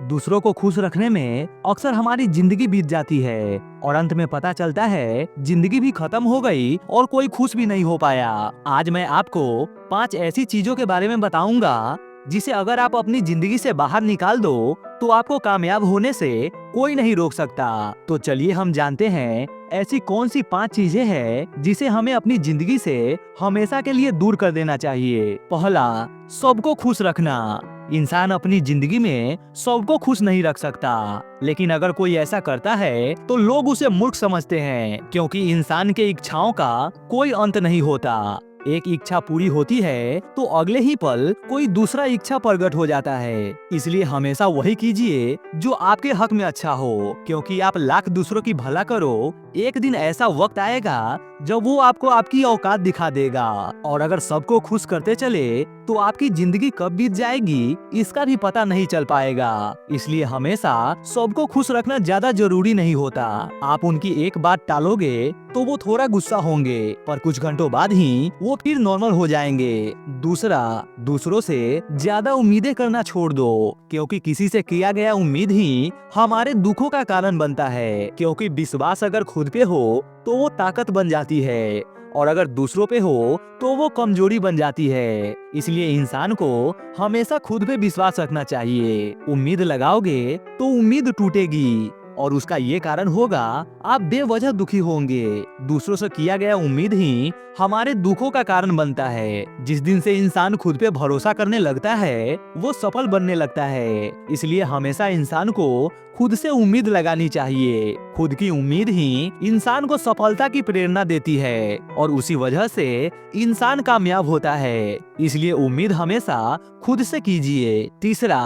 दूसरों को खुश रखने में अक्सर हमारी जिंदगी बीत जाती है और अंत में पता चलता है जिंदगी भी खत्म हो गई और कोई खुश भी नहीं हो पाया। आज मैं आपको 5 ऐसी चीजों के बारे में बताऊंगा जिसे अगर आप अपनी जिंदगी से बाहर निकाल दो तो आपको कामयाब होने से कोई नहीं रोक सकता। तो चलिए हम जानते हैं ऐसी कौन सी 5 चीजें हैं जिसे हमें अपनी जिंदगी से हमेशा के लिए दूर कर देना चाहिए। पहला, सबको खुश रखना। इंसान अपनी जिंदगी में सबको खुश नहीं रख सकता, लेकिन अगर कोई ऐसा करता है तो लोग उसे मूर्ख समझते हैं, क्योंकि इंसान के इच्छाओं का कोई अंत नहीं होता। एक इच्छा पूरी होती है तो अगले ही पल कोई दूसरा इच्छा प्रकट हो जाता है। इसलिए हमेशा वही कीजिए जो आपके हक में अच्छा हो, क्योंकि आप लाख दूसरों की भला करो, एक दिन ऐसा वक्त आएगा जब वो आपको आपकी औकात दिखा देगा। और अगर सबको खुश करते चले तो आपकी जिंदगी कब बीत जाएगी इसका भी पता नहीं चल पाएगा। इसलिए हमेशा सबको खुश रखना ज्यादा जरूरी नहीं होता। आप उनकी एक बात टालोगे तो वो थोड़ा गुस्सा होंगे, पर कुछ घंटों बाद ही वो फिर नॉर्मल हो जाएंगे। दूसरा, दूसरों से ज्यादा उम्मीदें करना छोड़ दो, क्योंकि किसी से किया गया उम्मीद ही हमारे दुखों का कारण बनता है। क्योंकि विश्वास अगर खुद पे हो तो वो ताकत बन जाती है, और अगर दूसरों पे हो तो वो कमजोरी बन जाती है। इसलिए इंसान को हमेशा खुद पे विश्वास रखना चाहिए। उम्मीद लगाओगे तो उम्मीद टूटेगी, और उसका ये कारण होगा आप बेवजह दुखी होंगे। दूसरों से किया गया उम्मीद ही हमारे दुखों का कारण बनता है। जिस दिन से इंसान खुद पे भरोसा करने लगता है वो सफल बनने लगता है। इसलिए हमेशा इंसान को खुद से उम्मीद लगानी चाहिए। खुद की उम्मीद ही इंसान को सफलता की प्रेरणा देती है, और उसी वजह से इंसान कामयाब होता है। इसलिए उम्मीद हमेशा खुद से कीजिए। तीसरा,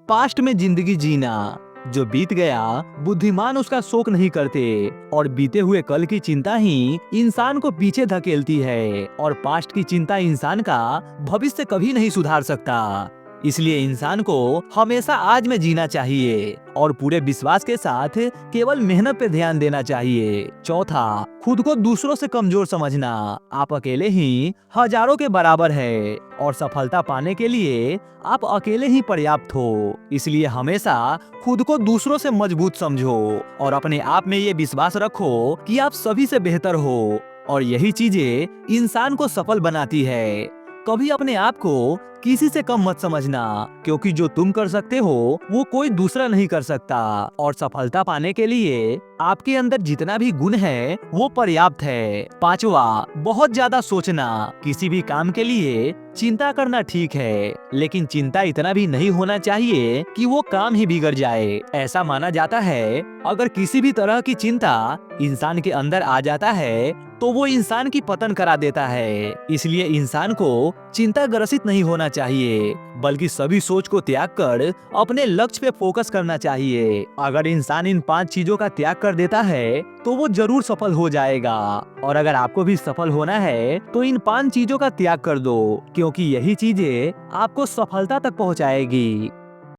पास्ट में जिंदगी जीना। जो बीत गया बुद्धिमान उसका शोक नहीं करते, और बीते हुए कल की चिंता ही इंसान को पीछे धकेलती है, और पास्ट की चिंता इंसान का भविष्य कभी नहीं सुधार सकता। इसलिए इंसान को हमेशा आज में जीना चाहिए और पूरे विश्वास के साथ केवल मेहनत पे ध्यान देना चाहिए। चौथा, खुद को दूसरों से कमजोर समझना। आप अकेले ही हजारों के बराबर है, और सफलता पाने के लिए आप अकेले ही पर्याप्त हो। इसलिए हमेशा खुद को दूसरों से मजबूत समझो और अपने आप में ये विश्वास रखो कि आप सभी से बेहतर हो, और यही चीजें इंसान को सफल बनाती है। कभी अपने आप को किसी से कम मत समझना, क्योंकि जो तुम कर सकते हो वो कोई दूसरा नहीं कर सकता, और सफलता पाने के लिए आपके अंदर जितना भी गुण है वो पर्याप्त है। पांचवा, बहुत ज्यादा सोचना। किसी भी काम के लिए चिंता करना ठीक है, लेकिन चिंता इतना भी नहीं होना चाहिए कि वो काम ही बिगड़ जाए। ऐसा माना जाता है अगर किसी भी तरह की चिंता इंसान के अंदर आ जाता है तो वो इंसान की पतन करा देता है। इसलिए इंसान को चिंता ग्रसित नहीं होना चाहिए, बल्कि सभी सोच को त्याग कर अपने लक्ष्य पे फोकस करना चाहिए। अगर इंसान इन 5 चीजों का त्याग कर देता है तो वो जरूर सफल हो जाएगा। और अगर आपको भी सफल होना है तो इन 5 चीजों का त्याग कर दो, क्योंकि यही चीजें आपको सफलता तक पहुंचाएगी।